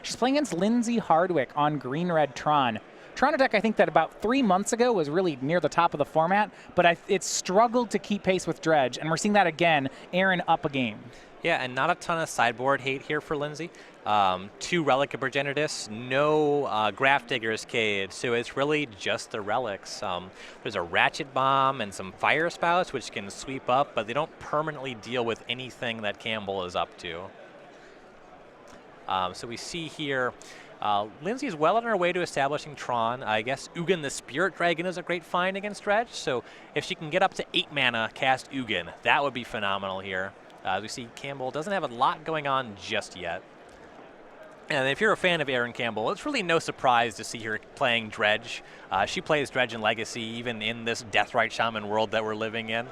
She's playing against Linsey Hardwick on green-red Tron. Tron deck, I think that about 3 months ago was really near the top of the format, but it struggled to keep pace with Dredge, and we're seeing that again. Erin up a game. Yeah, and not a ton of sideboard hate here for Linsey. 2 Relic of Progenitus, no Grafdigger's Cage, so it's really just the relics. There's a Ratchet Bomb and some Fire Spouts, which can sweep up, but they don't permanently deal with anything that Campbell is up to. So we see here, Linsey's well on her way to establishing Tron. I guess Ugin the Spirit Dragon is a great find against Dredge, so if she can get up to 8 mana, cast Ugin, that would be phenomenal here. As we see, Campbell doesn't have a lot going on just yet. And if you're a fan of Erin Campbell, it's really no surprise to see her playing Dredge. She plays Dredge in Legacy, even in this Deathrite Shaman world that we're living in.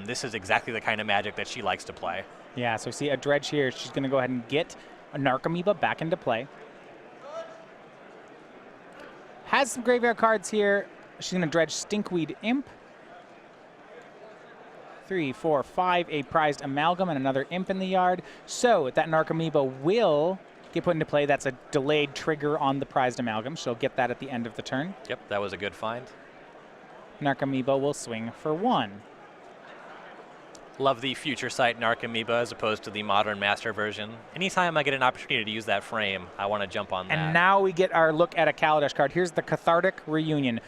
This is exactly the kind of Magic that she likes to play. Yeah, so see a Dredge here. She's going to go ahead and get a Narcomoeba back into play. Has some graveyard cards here. She's going to dredge Stinkweed Imp. 3, 4, 5, a prized Amalgam and another Imp in the yard. So that Narcomoeba will get put into play. That's a delayed trigger on the prized Amalgam. She'll get that at the end of the turn. Yep, that was a good find. Narcomoeba will swing for 1. Love the Future Sight Narcomoeba as opposed to the modern Master version. Anytime I get an opportunity to use that frame, I want to jump on that. And now we get our look at a Kaladesh card. Here's the Cathartic Reunion.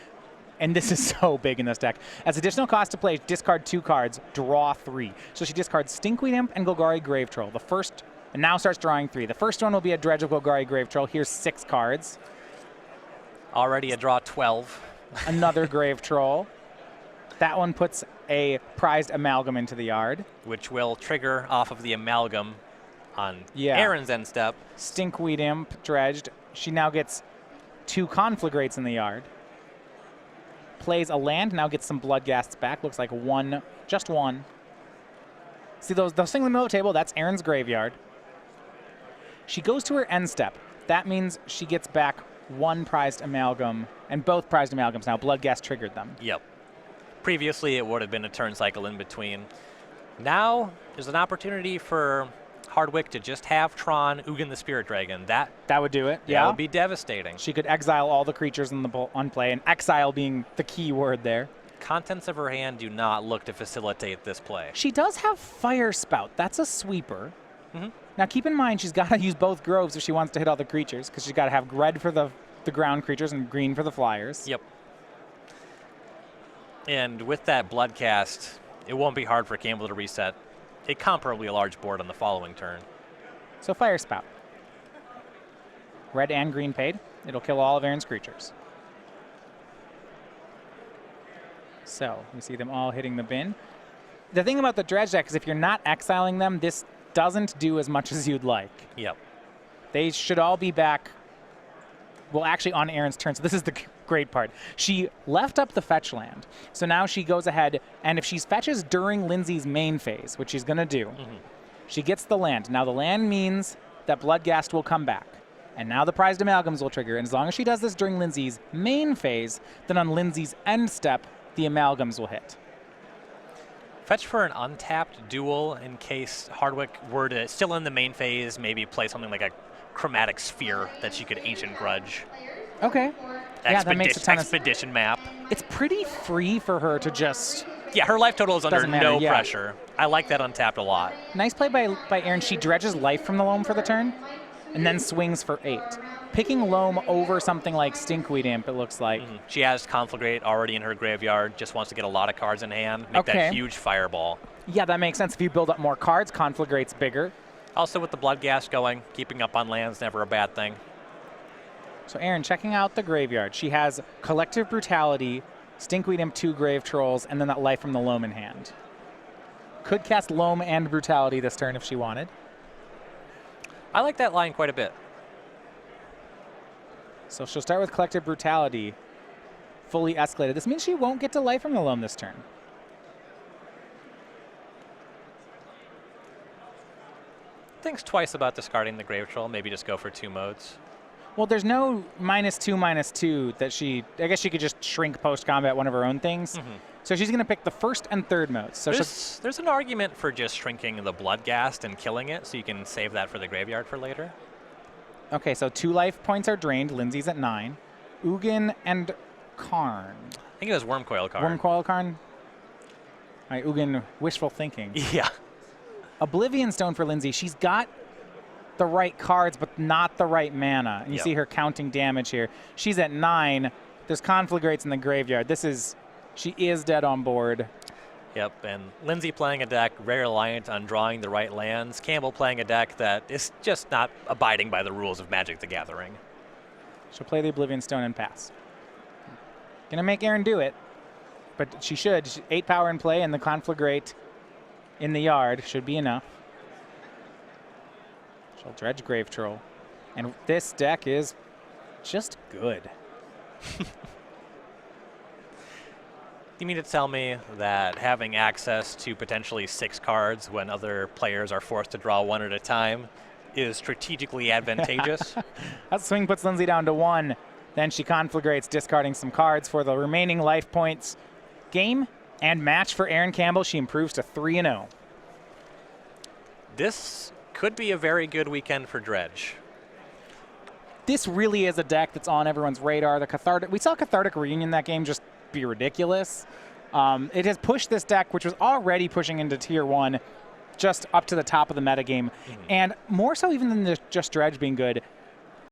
And this is so big in this deck. As additional cost to play, discard 2 cards, draw 3. So she discards Stinkweed Imp and Golgari Grave Troll. The first, and now starts drawing 3. The first one will be a Dredge of Golgari Grave Troll. Here's 6 cards. Already a draw 12. Another Grave Troll. That one puts a prized Amalgam into the yard. Which will trigger off of the Amalgam on Erin's end step. Stinkweed Imp dredged. She now gets 2 Conflagrates in the yard. Plays a land, now gets some Bloodghasts back. Looks like 1, just 1. See those things in the middle of the table? That's Erin's graveyard. She goes to her end step. That means she gets back 1 prized Amalgam, and both prized Amalgams now. Bloodghast triggered them. Yep. Previously, it would have been a turn cycle in between. Now, there's an opportunity for Hardwick to just have Tron, Ugin the Spirit Dragon. That would do it, That would be devastating. She could exile all the creatures on play, and exile being the key word there. Contents of her hand do not look to facilitate this play. She does have Fire Spout. That's a sweeper. Now, keep in mind, she's got to use both groves if she wants to hit all the creatures, because she's got to have red for the ground creatures and green for the flyers. Yep. And with that Bloodcast, it won't be hard for Campbell to reset a comparably large board on the following turn. So Fire Spout. Red and green paid. It'll kill all of Erin's creatures. So we see them all hitting the bin. The thing about the Dredge deck is if you're not exiling them, this doesn't do as much as you'd like. Yep. They should all be back, well, actually on Erin's turn. So this is the great part. She left up the fetch land. So now she goes ahead, and if she fetches during Linsey's main phase, which she's going to do, she gets the land. Now the land means that Bloodghast will come back. And now the prized Amalgams will trigger. And as long as she does this during Linsey's main phase, then on Linsey's end step, the Amalgams will hit. Fetch for an untapped duel in case Hardwick were to, still in the main phase, maybe play something like a Chromatic Sphere that she could Ancient Grudge. Okay. Yeah, that makes a ton of Expedition map. It's pretty free for her to just... Yeah, her life total is under no pressure. I like that untapped a lot. Nice play by Erin. She dredges life from the loam for the turn and then swings for 8. Picking loam over something like Stinkweed Imp, it looks like. She has Conflagrate already in her graveyard, just wants to get a lot of cards in hand, make that huge fireball. Yeah, that makes sense. If you build up more cards, Conflagrate's bigger. Also with the Bloodghast going, keeping up on land's never a bad thing. So Erin, checking out the graveyard. She has Collective Brutality, Stinkweed Imp, 2 Grave Trolls, and then that life from the loam in hand. Could cast Loam and Brutality this turn if she wanted. I like that line quite a bit. So she'll start with Collective Brutality, fully escalated. This means she won't get to life from the loam this turn. Thinks twice about discarding the Grave Troll, maybe just go for 2 modes. Well, there's no -2/-2 that she... I guess she could just shrink post-combat one of her own things. So she's going to pick the first and third modes. So there's an argument for just shrinking the Bloodghast and killing it, so you can save that for the graveyard for later. Okay, so 2 life points are drained. Linsey's at 9. Ugin and Karn. I think it was Wormcoil Karn. Wormcoil Karn. All right, Ugin, wishful thinking. Yeah. Oblivion Stone for Linsey. She's got the right cards, but not the right mana. And you see her counting damage here. She's at 9. There's Conflagrates in the graveyard. She is dead on board. Yep, and Linsey playing a deck very reliant on drawing the right lands. Campbell playing a deck that is just not abiding by the rules of Magic the Gathering. She'll play the Oblivion Stone and pass. Gonna make Erin do it, but she should. 8 power in play, and the Conflagrate in the yard should be enough. She'll dredge Grave Troll. And this deck is just good. You mean to tell me that having access to potentially 6 cards when other players are forced to draw 1 at a time is strategically advantageous? That swing puts Linsey down to 1. Then she Conflagrates, discarding some cards for the remaining life points. Game and match for Erin Campbell. She improves to 3-0. This could be a very good weekend for Dredge. This really is a deck that's on everyone's radar. We saw Cathartic Reunion that game just be ridiculous. It has pushed this deck, which was already pushing into tier 1, just up to the top of the metagame. And more so even than just Dredge being good,